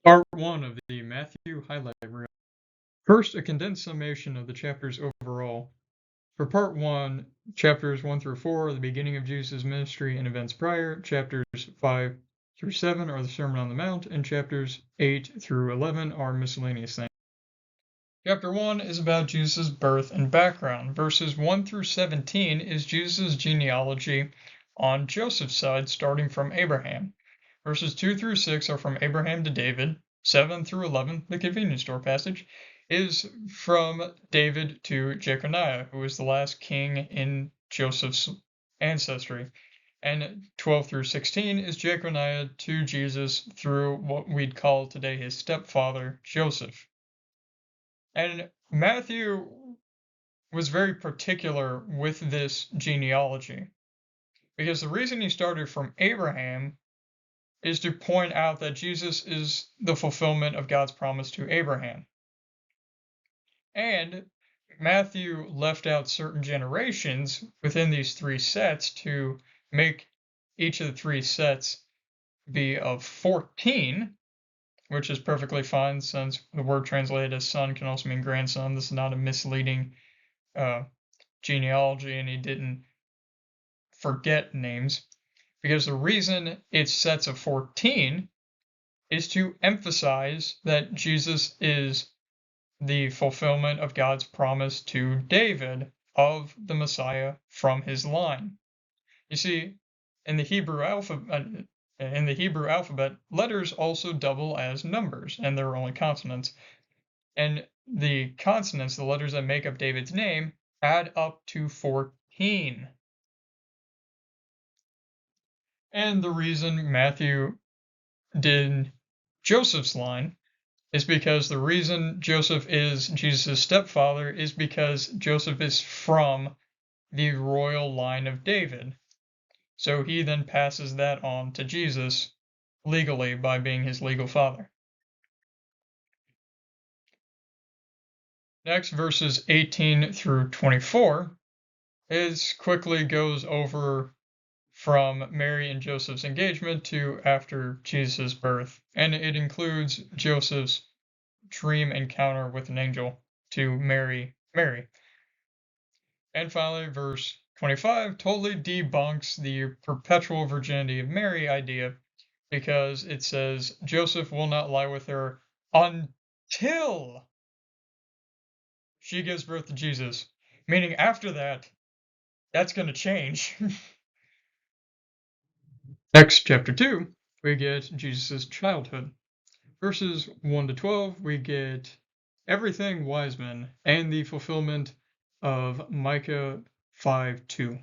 Part 1 of the Matthew Highlight Reel. First, a condensed summation of the chapters overall. For Part 1, chapters 1 through 4 are the beginning of Jesus' ministry and events prior, chapters 5 through 7 are the Sermon on the Mount, and chapters 8 through 11 are miscellaneous things. Chapter 1 is about Jesus' birth and background. Verses 1 through 17 is Jesus' genealogy on Joseph's side, starting from Abraham. Verses 2 through 6 are from Abraham to David. 7 through 11, the convenience store passage, is from David to Jeconiah, who was the last king in Joseph's ancestry. And 12 through 16 is Jeconiah to Jesus through what we'd call today his stepfather, Joseph. And Matthew was very particular with this genealogy, because the reason he started from Abraham is to point out that Jesus is the fulfillment of God's promise to Abraham. And Matthew left out certain generations within these three sets to make each of the three sets be of 14, which is perfectly fine since the word translated as son can also mean grandson. This is not a misleading genealogy, and he didn't forget names, because the reason it's sets of 14 is to emphasize that Jesus is the fulfillment of God's promise to David of the Messiah from his line. You see, in the Hebrew alphabet, letters also double as numbers, and there are only consonants. And the consonants, the letters that make up David's name, add up to 14. And the reason Matthew did Joseph's line is because the reason Joseph is Jesus' stepfather is because Joseph is from the royal line of David. So he then passes that on to Jesus legally by being his legal father. Next, verses 18 through 24 quickly goes over from Mary and Joseph's engagement to after Jesus' birth, and it includes Joseph's dream encounter with an angel to marry Mary. And finally, verse 25 totally debunks the perpetual virginity of Mary idea, because it says Joseph will not lie with her until she gives birth to Jesus, meaning after that, that's going to change. Next, chapter 2, we get Jesus' childhood. Verses 1 to 12, we get everything wise men and the fulfillment of Micah 5:2.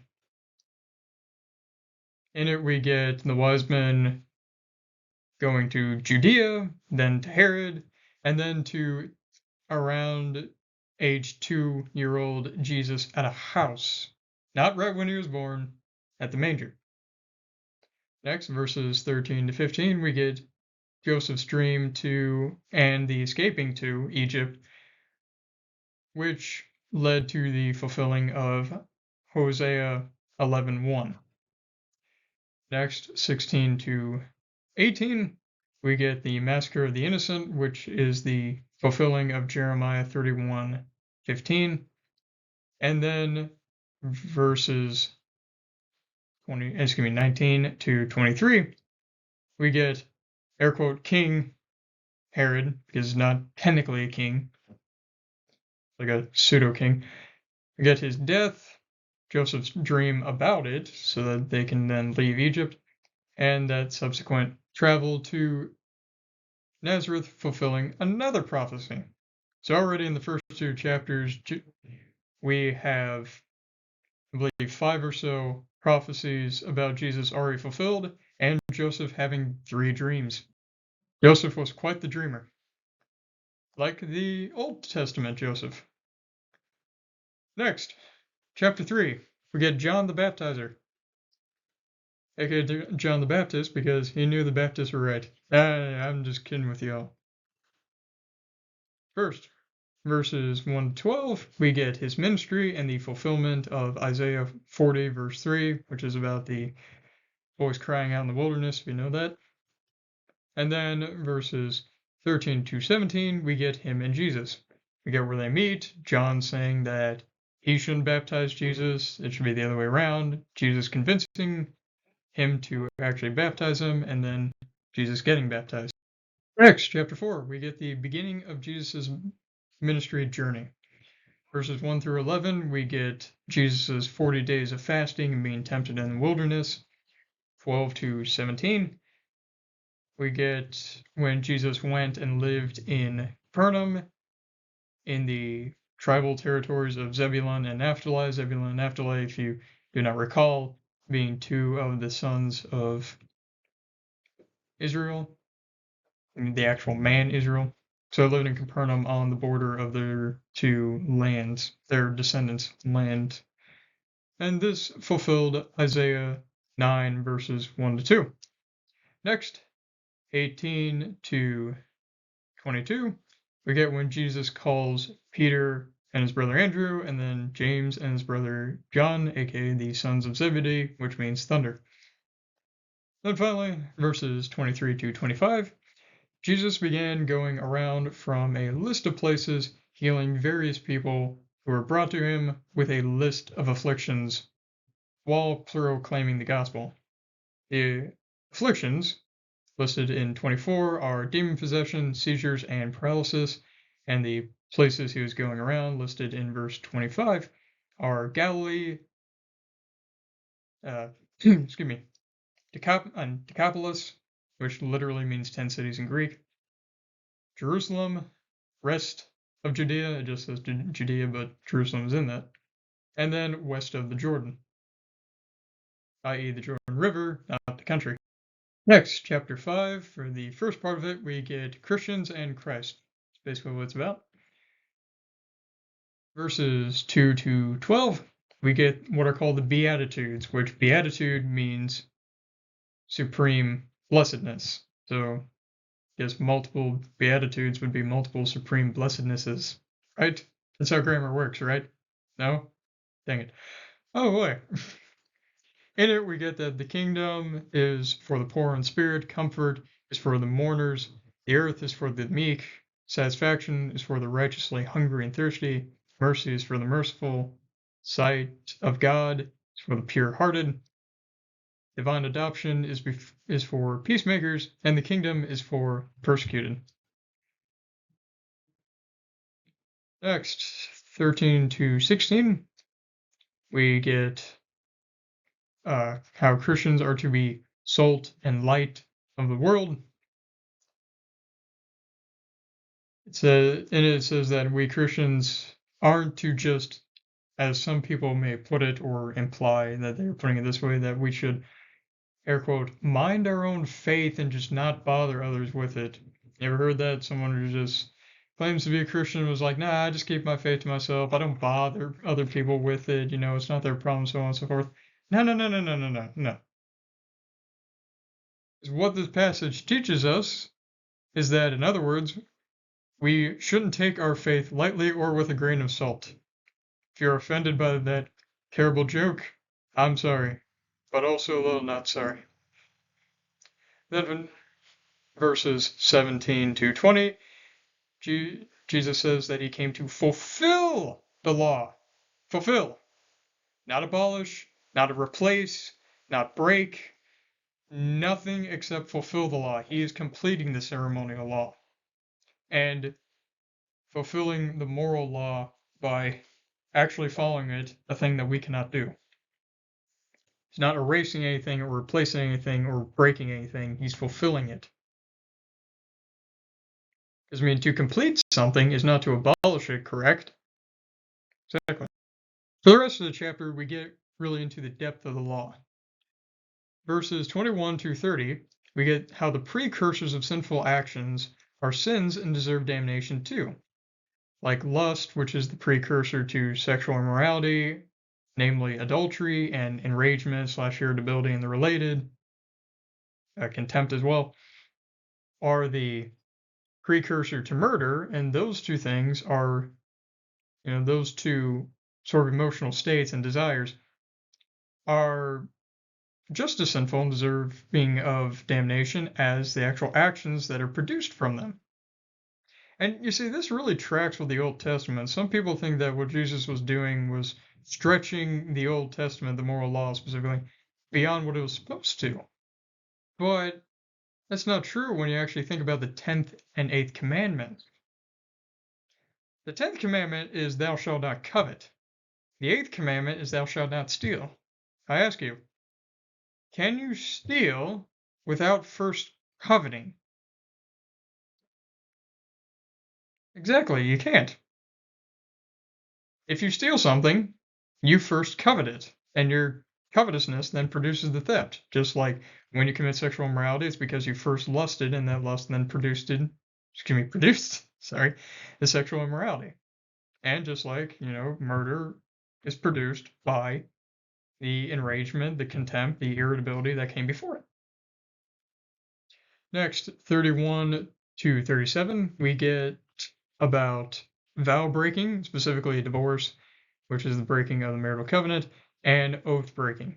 In it, we get the wise men going to Judea, then to Herod, and then to around age 2-year-old Jesus at a house, not right when he was born, at the manger. Next, verses 13 to 15, we get Joseph's dream to and the escaping to Egypt, which led to the fulfilling of Hosea 11:1. Next, 16 to 18, we get the massacre of the innocent, which is the fulfilling of Jeremiah 31:15. And then verses 19 to 23, we get, air quote, King Herod, because he's not technically a king, like a pseudo-king. We get his death, Joseph's dream about it, so that they can then leave Egypt, and that subsequent travel to Nazareth, fulfilling another prophecy. So already in the first two chapters, we have, I believe, 5 or so prophecies about Jesus already fulfilled, and Joseph having 3 dreams. Joseph was quite the dreamer, like the Old Testament Joseph. Next, chapter 3, we get John the Baptizer, aka John the Baptist, because he knew the Baptists were right. I'm just kidding with y'all. First, verses 1 to 12, we get his ministry and the fulfillment of Isaiah 40, verse 3, which is about the voice crying out in the wilderness, if you know that. And then verses 13 to 17, we get him and Jesus. We get where they meet, John saying that he shouldn't baptize Jesus, it should be the other way around, Jesus convincing him to actually baptize him, and then Jesus getting baptized. Next, chapter 4, we get the beginning of Jesus' ministry journey. Verses 1 through 11, we get Jesus' 40 days of fasting and being tempted in the wilderness. 12 to 17, we get when Jesus went and lived in Capernaum in the tribal territories of Zebulun and Naphtali. Zebulun and Naphtali, if you do not recall, being two of the sons of Israel, the actual man Israel. So they lived in Capernaum on the border of their two lands, their descendants' land. And this fulfilled Isaiah 9 verses 1 to 2. Next, 18 to 22, we get when Jesus calls Peter and his brother Andrew, and then James and his brother John, aka the sons of Zebedee, which means thunder. Then finally, verses 23 to 25, Jesus began going around from a list of places, healing various people who were brought to him with a list of afflictions, while proclaiming the gospel. The afflictions listed in 24 are demon possession, seizures, and paralysis, and the places he was going around listed in verse 25 are Galilee, Decapolis, which literally means 10 cities in Greek, Jerusalem, rest of Judea, it just says Judea, but Jerusalem is in that, and then west of the Jordan, i.e. the Jordan River, not the country. Next, chapter 5, for the first part of it, we get Christians and Christ. That's basically what it's about. Verses 2 to 12, we get what are called the Beatitudes, which beatitude means supreme blessedness. So, yes, multiple Beatitudes would be multiple supreme blessednesses, right? That's how grammar works, right? No? Dang it. Oh, boy. In it, we get that the kingdom is for the poor in spirit, comfort is for the mourners, the earth is for the meek, satisfaction is for the righteously hungry and thirsty, mercy is for the merciful, sight of God is for the pure-hearted, divine adoption is for peacemakers, and the kingdom is for persecuted. Next, 13 to 16, we get how Christians are to be salt and light of the world. It says that we Christians aren't to just, as some people may put it or imply that they're putting it this way, that we should, air quote, mind our own faith and just not bother others with it. You ever heard that? Someone who just claims to be a Christian was like, nah, I just keep my faith to myself. I don't bother other people with it. You know, it's not their problem, so on and so forth. No. What this passage teaches us is that, in other words, we shouldn't take our faith lightly or with a grain of salt. If you're offended by that terrible joke, I'm sorry, but also a little not sorry. Then verses 17 to 20, Jesus says that he came to fulfill the law. Fulfill. Not abolish, not replace, not break, nothing except fulfill the law. He is completing the ceremonial law and fulfilling the moral law by actually following it, a thing that we cannot do. He's not erasing anything or replacing anything or breaking anything. He's fulfilling it. Because, I mean, to complete something is not to abolish it, correct? Exactly. For the rest of the chapter, we get really into the depth of the law. Verses 21 to 30, we get how the precursors of sinful actions are sins and deserve damnation too. Like lust, which is the precursor to sexual immorality, namely adultery and enragement / irritability and the related, contempt as well, are the precursor to murder, and those two things are, those two sort of emotional states and desires are just as sinful and deserving of damnation as the actual actions that are produced from them. And you see, this really tracks with the Old Testament. Some people think that what Jesus was doing was stretching the Old Testament, the moral law specifically, beyond what it was supposed to. But that's not true when you actually think about the 10th and 8th commandments. The 10th commandment is thou shalt not covet. The 8th commandment is thou shalt not steal. I ask you, can you steal without first coveting? Exactly, you can't. If you steal something, you first covet it, and your covetousness then produces the theft. Just like when you commit sexual immorality, it's because you first lusted, and that lust then produced the sexual immorality. And just like, murder is produced by the enragement, the contempt, the irritability that came before it. Next, 31 to 37, we get about vow breaking, specifically divorce, which is the breaking of the marital covenant, and oath breaking.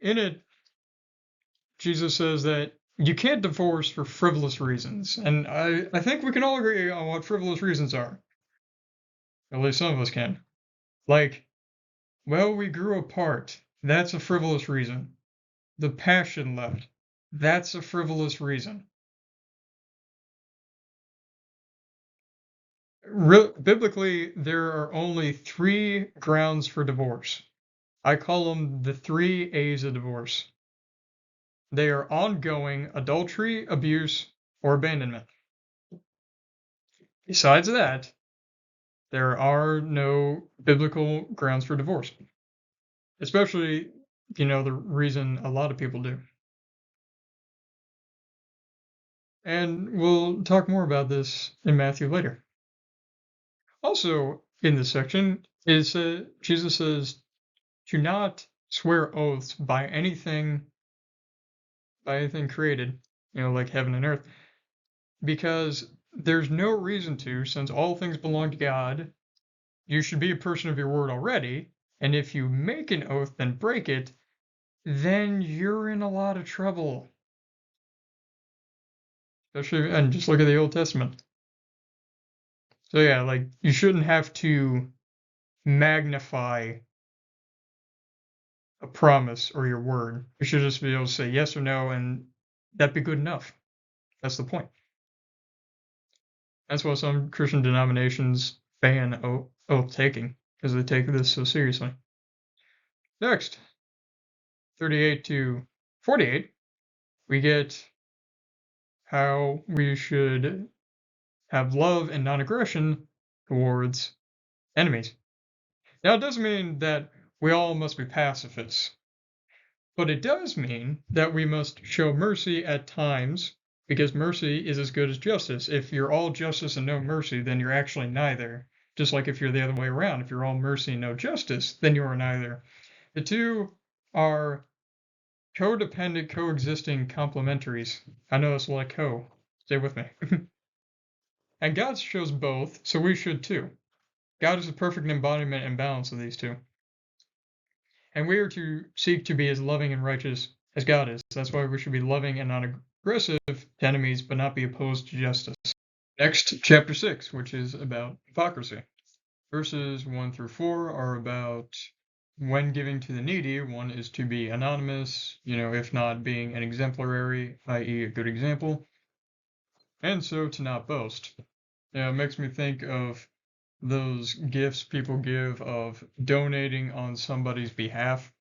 In it, Jesus says that you can't divorce for frivolous reasons. And I think we can all agree on what frivolous reasons are. At least some of us can. Like, well, we grew apart. That's a frivolous reason. The passion left. That's a frivolous reason. Biblically, there are only 3 grounds for divorce. I call them the 3 A's of divorce. They are ongoing adultery, abuse, or abandonment. Besides that, there are no biblical grounds for divorce. Especially, the reason a lot of people do. And we'll talk more about this in Matthew later. Also, in this section, Jesus says to not swear oaths by anything created, like heaven and earth, because there's no reason to, since all things belong to God. You should be a person of your word already, and if you make an oath and break it, then you're in a lot of trouble. Especially, and just look at the Old Testament. So yeah, like, you shouldn't have to magnify a promise or your word. You should just be able to say yes or no, and that'd be good enough. That's the point. That's why some Christian denominations ban oath taking, because they take this so seriously. Next, 38 to 48, we get how we should have love and non-aggression towards enemies. Now, it doesn't mean that we all must be pacifists, but it does mean that we must show mercy at times, because mercy is as good as justice. If you're all justice and no mercy, then you're actually neither. Just like if you're the other way around, if you're all mercy and no justice, then you are neither. The two are codependent, coexisting complementaries. I know it's like co. Stay with me. And God shows both, so we should too. God is the perfect embodiment and balance of these two. And we are to seek to be as loving and righteous as God is. That's why we should be loving and not aggressive to enemies, but not be opposed to justice. Next, chapter 6, which is about hypocrisy. Verses 1 through 4 are about when giving to the needy, one is to be anonymous, if not being an exemplary, i.e. a good example, and so to not boast. It makes me think of those gifts people give of donating on somebody's behalf.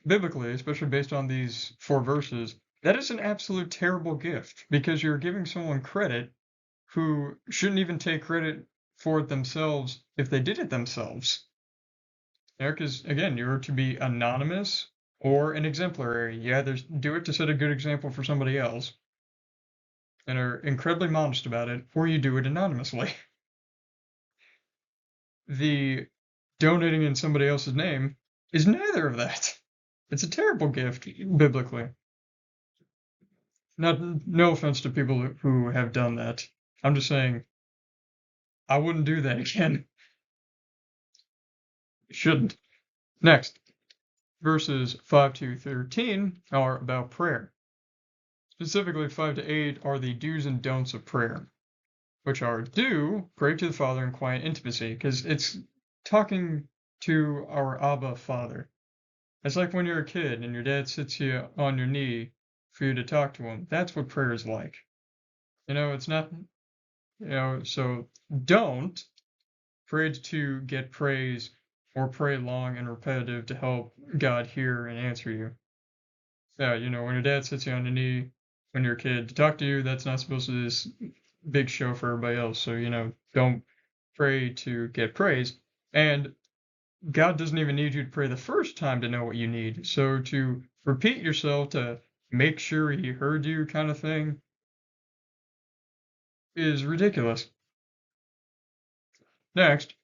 Biblically, especially based on these 4 verses, that is an absolute terrible gift, because you're giving someone credit who shouldn't even take credit for it themselves if they did it themselves. Because, again, you're to be anonymous or an exemplary. You either do it to set a good example for somebody else and are incredibly modest about it, or you do it anonymously. The donating in somebody else's name is neither of that. It's a terrible gift, biblically. No offense to people who have done that. I'm just saying, I wouldn't do that again. Shouldn't. Next, verses 5 to 13 are about prayer. specifically 5 to 8, are the do's and don'ts of prayer, which are: do, pray to the Father in quiet intimacy, because it's talking to our Abba Father. It's like when you're a kid and your dad sits you on your knee for you to talk to him. That's what prayer is like. It's not, so don't pray to get praise or pray long and repetitive to help God hear and answer you. Yeah, when your dad sits you on your knee when you're a kid to talk to you, that's not supposed to be this big show for everybody else. So, don't pray to get praise. And God doesn't even need you to pray the first time to know what you need. So to repeat yourself to make sure he heard you kind of thing is ridiculous. Next,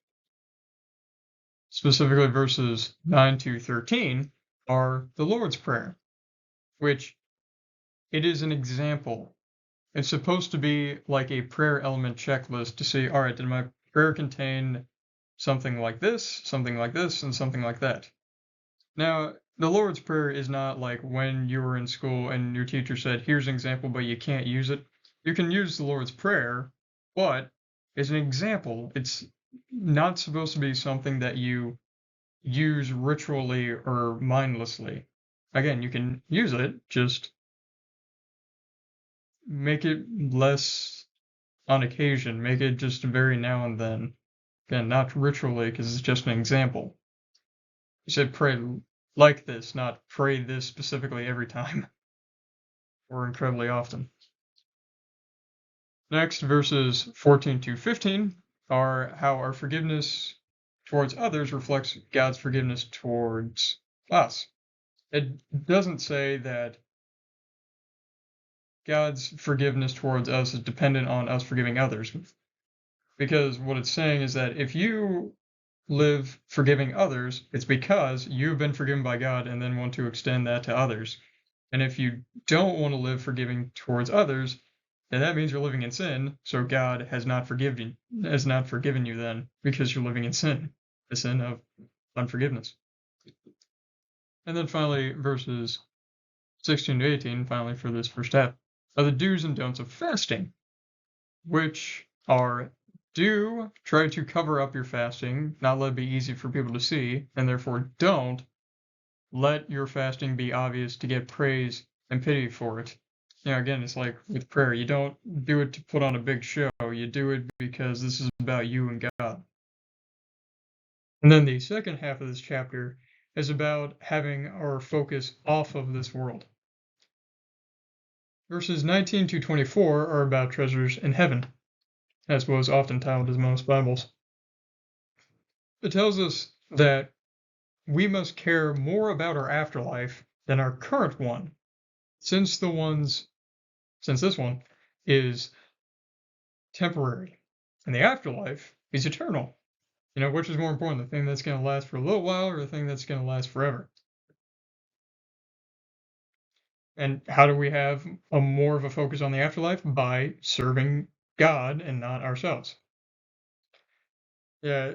specifically verses 9 to 13, are the Lord's Prayer, which it is an example. It's supposed to be like a prayer element checklist to say, all right, did my prayer contain something like this, and something like that? Now, the Lord's Prayer is not like when you were in school and your teacher said, here's an example, but you can't use it. You can use the Lord's Prayer, but as an example, it's not supposed to be something that you use ritually or mindlessly. Again, you can use it, just make it less on occasion, make it just very now and then. Again, not ritually, because it's just an example. You said pray like this, not pray this specifically every time or incredibly often. Next, verses 14 to 15 are how our forgiveness towards others reflects God's forgiveness towards us. It doesn't say that God's forgiveness towards us is dependent on us forgiving others, because what it's saying is that if you live forgiving others, it's because you've been forgiven by God and then want to extend that to others. And if you don't want to live forgiving towards others, then that means you're living in sin, so God has not forgiven you then, because you're living in sin, the sin of unforgiveness. And then finally, verses 16 to 18, finally for this first half, are the do's and don'ts of fasting, which are: do try to cover up your fasting, not let it be easy for people to see, and therefore don't let your fasting be obvious to get praise and pity for it. Again, it's like with prayer. You don't do it to put on a big show. You do it because this is about you and God. And then the second half of this chapter is about having our focus off of this world. Verses 19 to 24 are about treasures in heaven, as was often titled as most Bibles. It tells us that we must care more about our afterlife than our current one, since this one is temporary, and the afterlife is eternal. Which is more important, the thing that's going to last for a little while or the thing that's going to last forever? And how do we have more of a focus on the afterlife? By serving God and not ourselves. Yeah,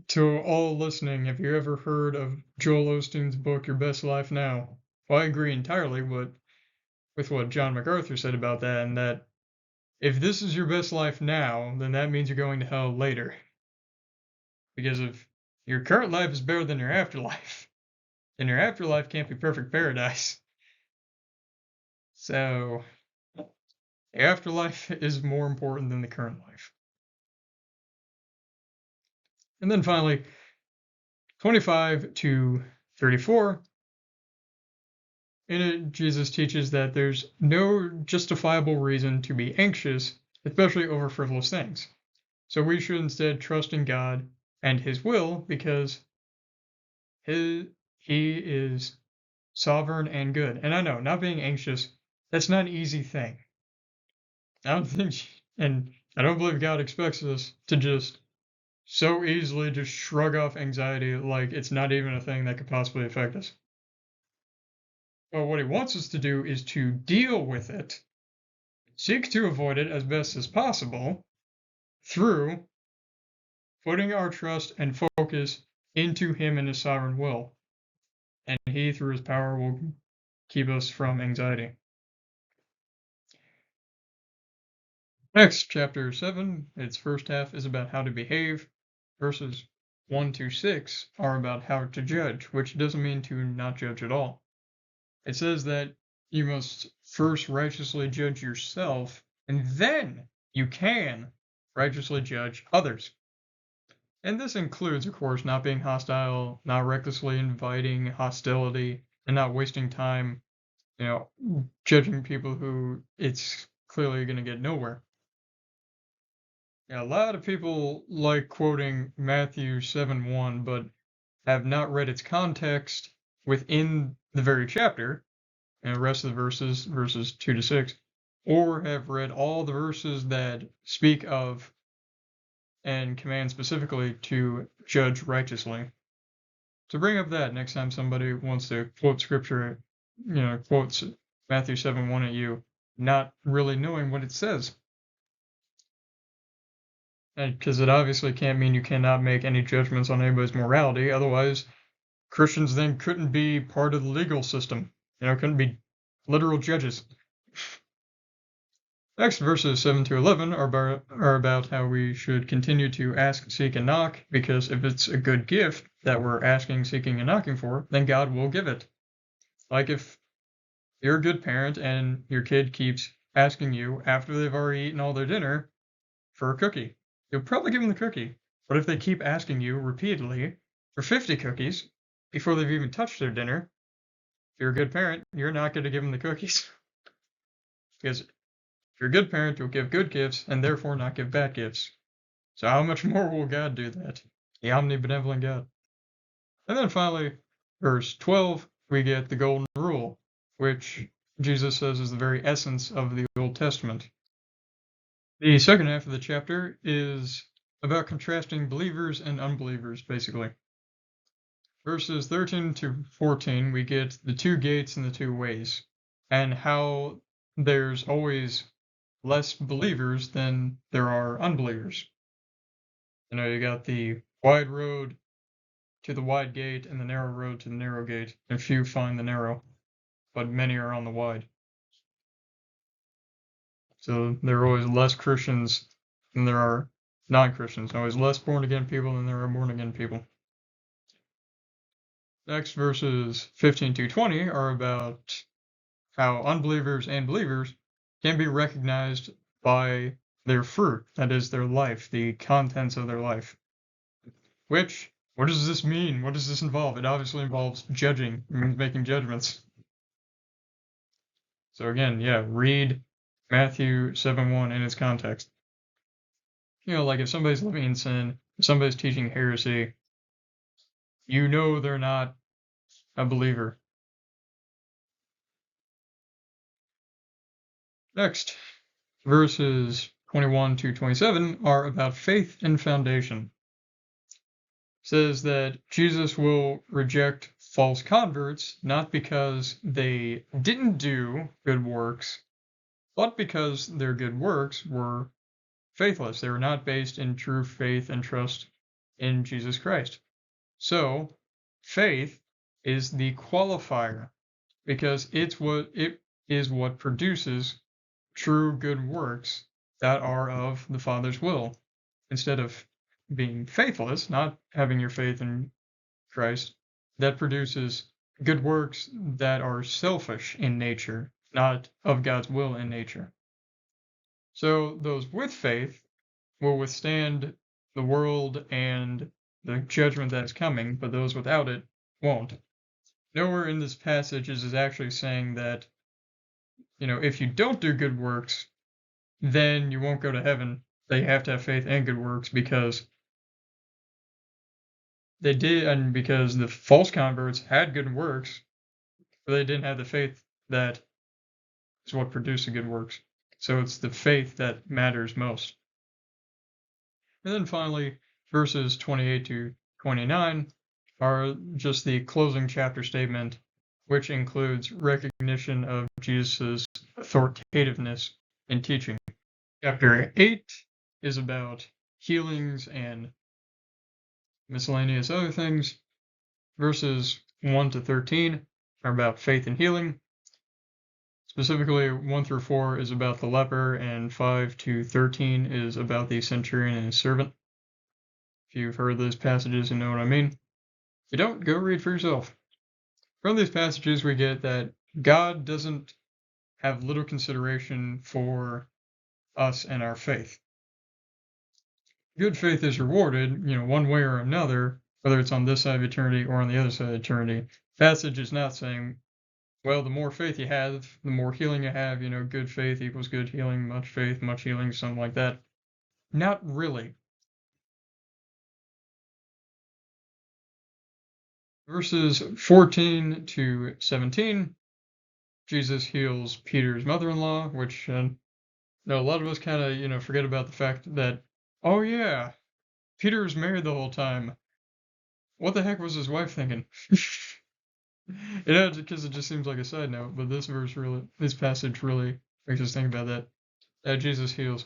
to all listening, have you ever heard of Joel Osteen's book, Your Best Life Now? Well, I agree entirely with what John MacArthur said about that, and that if this is your best life now, then that means you're going to hell later. Because if your current life is better than your afterlife, then your afterlife can't be perfect paradise. So, the afterlife is more important than the current life. And then finally, 25 to 34, in it, Jesus teaches that there's no justifiable reason to be anxious, especially over frivolous things. So we should instead trust in God and His will, because He is sovereign and good. And I know, not being anxious, that's not an easy thing. I don't think, and I don't believe God expects us to just so easily just shrug off anxiety like it's not even a thing that could possibly affect us. But what He wants us to do is to deal with it, seek to avoid it as best as possible through putting our trust and focus into Him and His sovereign will. And He, through His power, will keep us from anxiety. Next, chapter 7, its first half is about how to behave. Verses 1 to 6 are about how to judge, which doesn't mean to not judge at all. It says that you must first righteously judge yourself, and then you can righteously judge others. And this includes, of course, not being hostile, not recklessly inviting hostility, and not wasting time, judging people who it's clearly going to get nowhere. Yeah, a lot of people like quoting Matthew 7:1, but have not read its context within the very chapter, and the rest of the verses 2 to 6, or have read all the verses that speak of and command specifically to judge righteously. So bring up that next time somebody wants to quote scripture, quotes Matthew 7:1 at you, not really knowing what it says. And because it obviously can't mean you cannot make any judgments on anybody's morality, otherwise Christians then couldn't be part of the legal system, couldn't be literal judges. Next, verses 7 to 11 are about how we should continue to ask, seek, and knock, because if it's a good gift that we're asking, seeking, and knocking for, then God will give it. Like if you're a good parent and your kid keeps asking you after they've already eaten all their dinner for a cookie, you'll probably give them the cookie. But if they keep asking you repeatedly for 50 cookies before they've even touched their dinner, if you're a good parent, you're not going to give them the cookies. Because if you're a good parent, you'll give good gifts and therefore not give bad gifts. So how much more will God do that? The omnibenevolent God. And then finally, verse 12, we get the golden rule, which Jesus says is the very essence of the Old Testament. The second half of the chapter is about contrasting believers and unbelievers, basically. Verses 13 to 14, we get the two gates and the two ways, and how there's always less believers than there are unbelievers. You got the wide road to the wide gate and the narrow road to the narrow gate, and few find the narrow, but many are on the wide. So there are always less Christians than there are non-Christians, always less born-again people than there are born-again people. Next, verses 15 to 20 are about how unbelievers and believers can be recognized by their fruit, that is, their life, the contents of their life. What does this mean? What does this involve? It obviously involves judging. It means making judgments. So again, read Matthew 7:1 in its context. Like if somebody's living in sin, if somebody's teaching heresy, they're not a believer. Next, verses 21 to 27 are about faith and foundation. It says that Jesus will reject false converts, not because they didn't do good works, but because their good works were faithless. They were not based in true faith and trust in Jesus Christ. So, faith is the qualifier, because it is what produces true good works that are of the Father's will, instead of being faithless, not having your faith in Christ, that produces good works that are selfish in nature, not of God's will in nature. So those with faith will withstand the world and the judgment that is coming, but those without it won't. Nowhere in this passage is it actually saying that, if you don't do good works, then you won't go to heaven. They have to have faith and good works because they did, and because the false converts had good works, but they didn't have the faith that is what produced the good works. So it's the faith that matters most. And then finally, verses 28 to 29 are just the closing chapter statement, which includes recognition of Jesus' authoritativeness in teaching. Chapter 8 is about healings and miscellaneous other things. Verses 1 to 13 are about faith and healing. Specifically, 1 through 4 is about the leper, and 5 to 13 is about the centurion and his servant. If you've heard those passages and know what I mean. If you don't, go read for yourself. From these passages, we get that God doesn't have little consideration for us and our faith. Good faith is rewarded, one way or another, whether it's on this side of eternity or on the other side of eternity. Passage is not saying, well, the more faith you have, the more healing you have, good faith equals good healing, much faith, much healing, something like that. Not really. Verses 14 to 17, Jesus heals Peter's mother-in-law, which a lot of us kind of, forget about the fact that, oh yeah, Peter was married the whole time. What the heck was his wife thinking? Because it just seems like a side note, but this passage really makes us think about that. That Jesus heals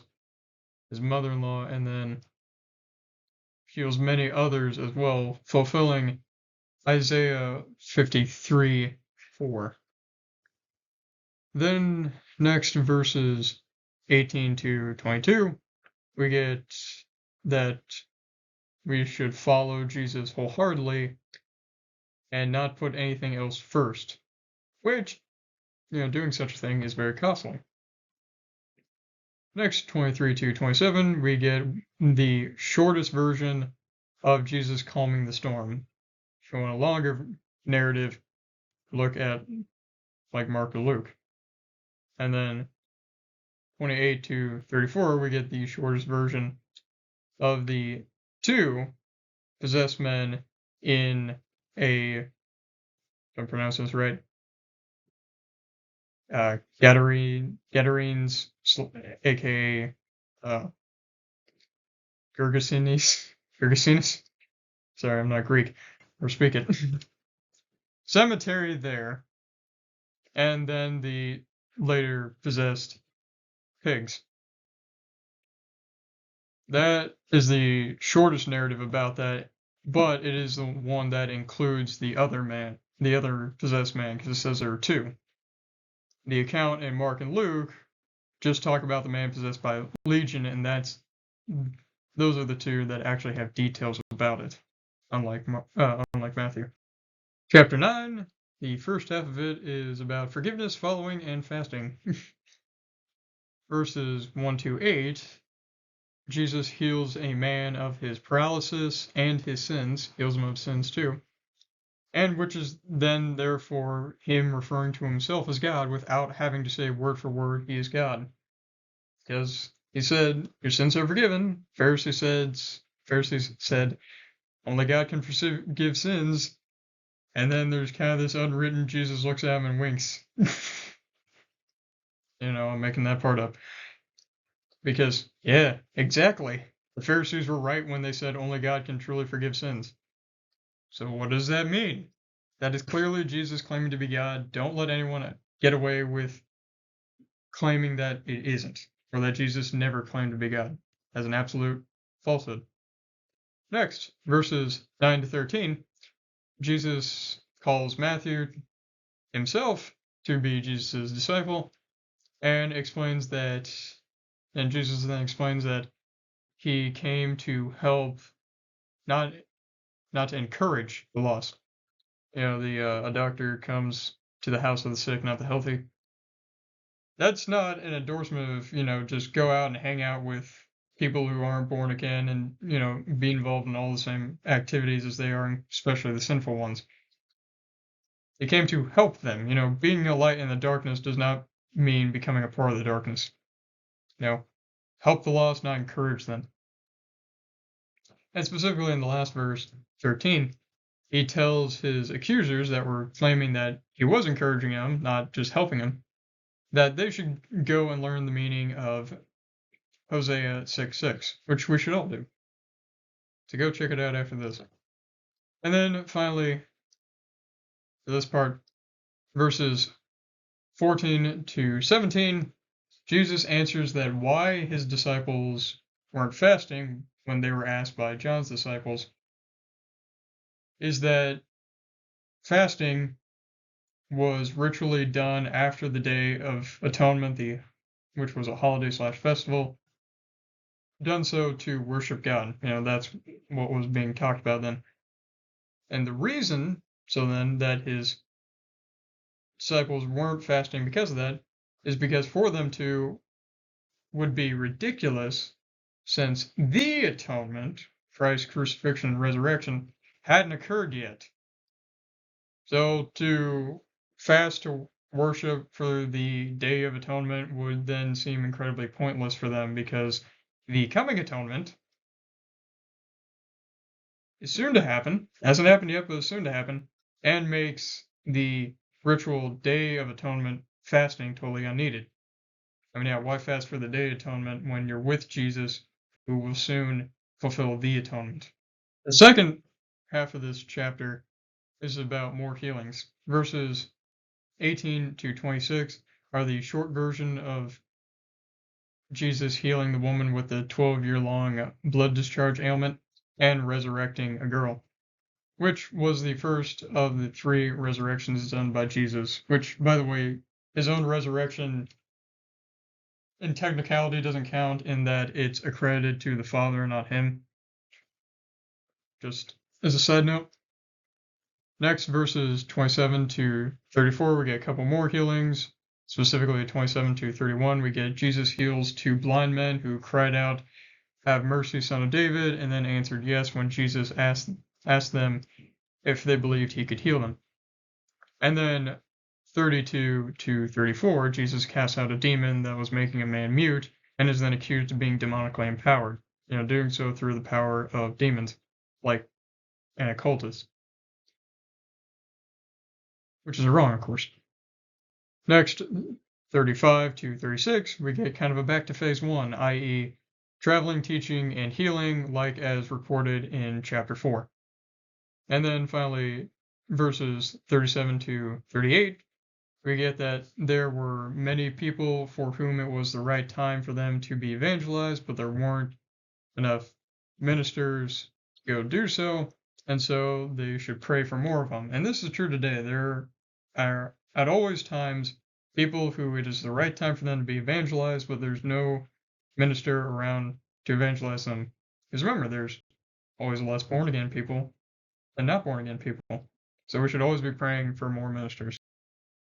his mother-in-law and then heals many others as well, fulfilling Isaiah 53:4. Then next verses 18 to 22, we get that we should follow Jesus wholeheartedly and not put anything else first, which, doing such a thing is very costly. Next, 23 to 27, we get the shortest version of Jesus calming the storm. If you want a longer narrative, look at like Mark or Luke. And then 28 to 34, we get the shortest version of the two possessed men in a, if I'm pronouncing this right, Gadarenes, aka Gergesenes. Sorry, I'm not Greek or speak it. Cemetery there, and then the later possessed pigs. That is the shortest narrative about that, but it is the one that includes the other possessed man, because it says there are two. The account in Mark and Luke just talk about the man possessed by Legion, and those are the two that actually have details about it, unlike Matthew. Chapter 9, the first half of it is about forgiveness, following, and fasting. Verses 1 to 8, Jesus heals a man of his paralysis and his sins, heals him of sins too, and which is then therefore him referring to himself as God without having to say word for word he is God. Because he said, your sins are forgiven. Pharisees said, only God can forgive sins. And then there's kind of this unwritten, Jesus looks at him and winks. I'm making that part up. Because, yeah, exactly. The Pharisees were right when they said only God can truly forgive sins. So what does that mean? That is clearly Jesus claiming to be God. Don't let anyone get away with claiming that it isn't, or that Jesus never claimed to be God, as an absolute falsehood. Next, verses 9 to 13, Jesus calls Matthew himself to be Jesus' disciple, and Jesus then explains that he came to help, not to encourage the lost. A doctor comes to the house of the sick, not the healthy. That's not an endorsement of, just go out and hang out with people who aren't born again and, be involved in all the same activities as they are, especially the sinful ones. He came to help them. Being a light in the darkness does not mean becoming a part of the darkness. Help the lost, not encourage them. And specifically in the last verse, 13, he tells his accusers that were claiming that he was encouraging them, not just helping them, that they should go and learn the meaning of Hosea 6:6, which we should all do. So go check it out after this. And then finally, for this part, verses 14 to 17, Jesus answers that why his disciples weren't fasting when they were asked by John's disciples is that fasting was ritually done after the Day of Atonement, which was a holiday/festival, done so to worship God. That's what was being talked about then. And the reason, so then, that his disciples weren't fasting because of that is because for them to would be ridiculous, since the atonement, Christ's crucifixion and resurrection, hadn't occurred yet. So to fast to worship for the Day of Atonement would then seem incredibly pointless for them, because the coming atonement is soon to happen, hasn't happened yet, but is soon to happen, and makes the ritual Day of Atonement fasting totally unneeded. Why fast for the Day of Atonement when you're with Jesus, who will soon fulfill the atonement? The second half of this chapter is about more healings. Verses 18 to 26 are the short version of Jesus healing the woman with the 12-year-long blood discharge ailment and resurrecting a girl, which was the first of the 3 resurrections done by Jesus, which, by the way, his own resurrection in technicality doesn't count, in that it's accredited to the Father, not him. Just as a side note. Next, verses 27 to 34, we get a couple more healings. Specifically 27 to 31, we get Jesus heals 2 blind men who cried out, "Have mercy, Son of David," and then answered yes when Jesus asked them if they believed he could heal them. And then 32 to 34, Jesus casts out a demon that was making a man mute and is then accused of being demonically empowered, doing so through the power of demons, like an occultist. Which is wrong, of course. Next, 35 to 36, we get kind of a back to phase 1, i.e., traveling, teaching, and healing, like as reported in chapter 4. And then finally, verses 37 to 38, we get that there were many people for whom it was the right time for them to be evangelized, but there weren't enough ministers to go do so, and so they should pray for more of them. And this is true today. There are at always times people who it is the right time for them to be evangelized, but there's no minister around to evangelize them. Because remember, there's always less born-again people than not born-again people. So we should always be praying for more ministers.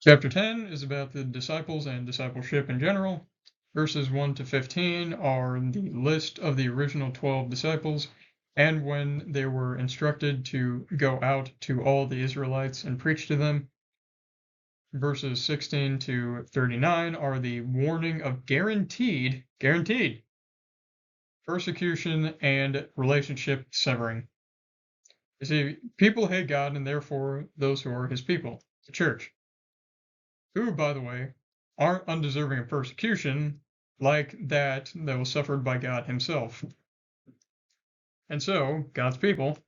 Chapter 10 is about the disciples and discipleship in general. Verses 1 to 15 are the list of the original 12 disciples, and when they were instructed to go out to all the Israelites and preach to them. Verses 16 to 39 are the warning of guaranteed persecution and relationship severing. You see, people hate God, and therefore those who are his people, the church, who, by the way, aren't undeserving of persecution like that was suffered by God himself. And so, God's people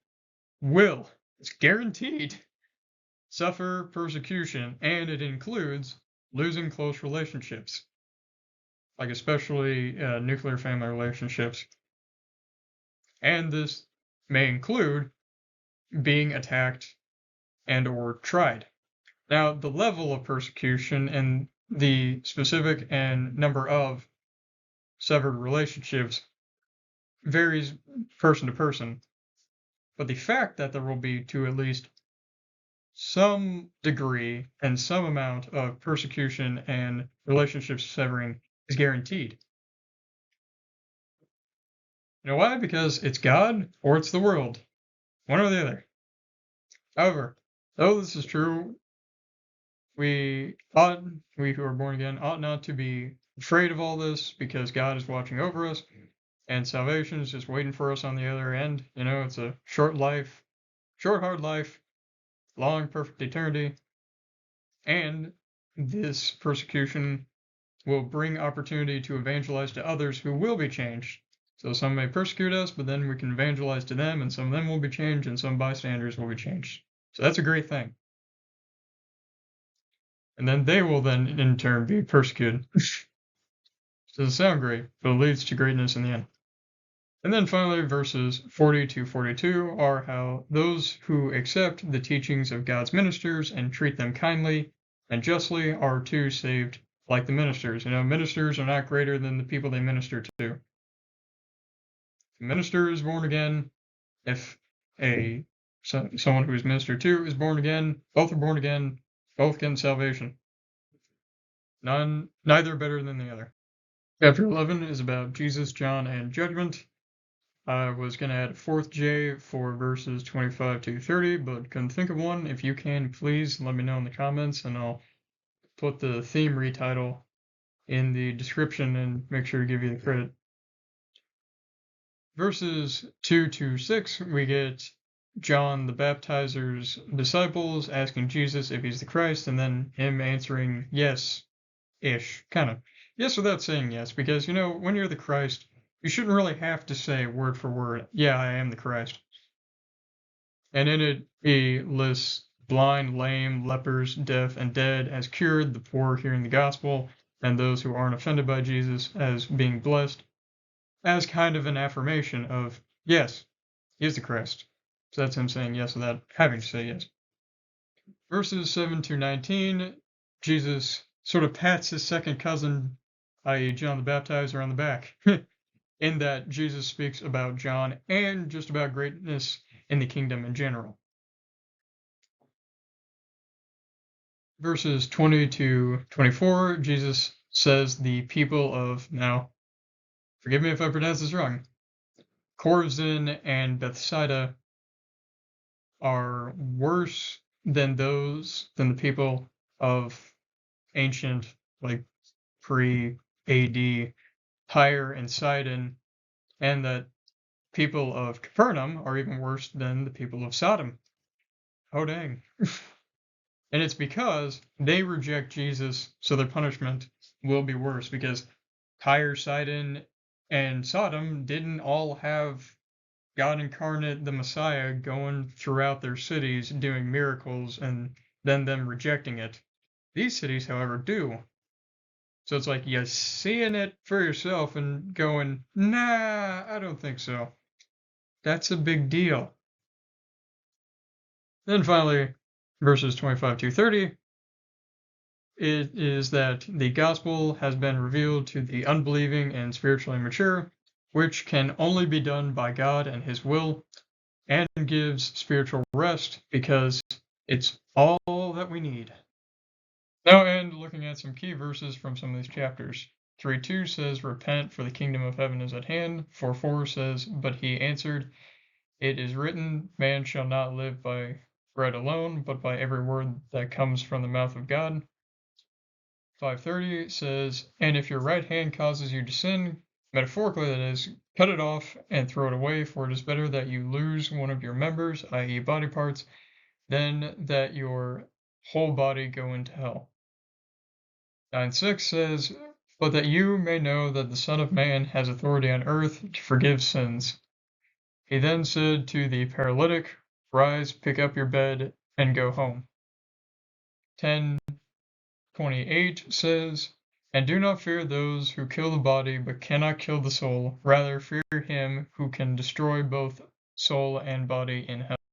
will, it's guaranteed, suffer persecution, and it includes losing close relationships, like especially nuclear family relationships. And this may include being attacked and or tried. Now, the level of persecution and the specific and number of severed relationships varies person to person, but the fact that there will be, to at least some degree and some amount of persecution and relationship severing is guaranteed. You know why? Because it's God or it's the world. One or the other. However, though this is true, we who are born again ought not to be afraid of all this, because God is watching over us, and salvation is just waiting for us on the other end. It's a short life, short hard life, long perfect eternity, and this persecution will bring opportunity to evangelize to others who will be changed. So some may persecute us, but then we can evangelize to them, and some of them will be changed, and some bystanders will be changed. So that's a great thing. And then they will then, in turn, be persecuted. Doesn't sound great, but it leads to greatness in the end. And then finally, verses 40 to 42 are how those who accept the teachings of God's ministers and treat them kindly and justly are too saved like the ministers. Ministers are not greater than the people they minister to. If a minister is born again, if someone who is ministered to is born again, both are born again, both get salvation. Neither better than the other. Chapter 11 is about Jesus, John, and judgment. I was going to add a fourth J for verses 25 to 30, but couldn't think of one. If you can, please let me know in the comments, and I'll put the theme retitle in the description and make sure to give you the credit. Verses 2 to 6, we get John the Baptizer's disciples asking Jesus if he's the Christ, and then him answering yes-ish, kind of. Yes without saying yes, because, when you're the Christ, you shouldn't really have to say word for word, yeah, I am the Christ. And in it, he lists blind, lame, lepers, deaf, and dead as cured, the poor hearing the gospel, and those who aren't offended by Jesus as being blessed, as kind of an affirmation of, yes, he is the Christ. So that's him saying yes without having to say yes. Verses 7 to 19, Jesus sort of pats his second cousin, i.e. John the Baptizer, on the back, in that Jesus speaks about John and just about greatness in the kingdom in general. Verses 20 to 24, Jesus says the people of, now, forgive me if I pronounce this wrong, Chorazin and Bethsaida are worse than the people of ancient, like pre-AD, Tyre and Sidon, and that people of Capernaum are even worse than the people of Sodom. Oh dang. And it's because they reject Jesus, so their punishment will be worse, because Tyre, Sidon, and Sodom didn't all have God incarnate, the Messiah, going throughout their cities doing miracles and then them rejecting it. These cities, however, do. So it's like you're seeing it for yourself and going, nah, I don't think so. That's a big deal. Then finally, verses 25 to 30, it is that the gospel has been revealed to the unbelieving and spiritually mature, which can only be done by God and his will, and gives spiritual rest because it's all that we need. Now, and looking at some key verses from some of these chapters. 3:2 says, repent, for the kingdom of heaven is at hand. 4:4 says, but he answered, it is written, man shall not live by bread alone, but by every word that comes from the mouth of God. 5:30 says, and if your right hand causes you to sin, metaphorically that is, cut it off and throw it away, for it is better that you lose one of your members, i.e. body parts, than that your whole body go into hell. 9:6 says, but that you may know that the Son of Man has authority on earth to forgive sins. He then said to the paralytic, rise, pick up your bed, and go home. 10:28 says, and do not fear those who kill the body but cannot kill the soul, rather fear him who can destroy both soul and body in hell.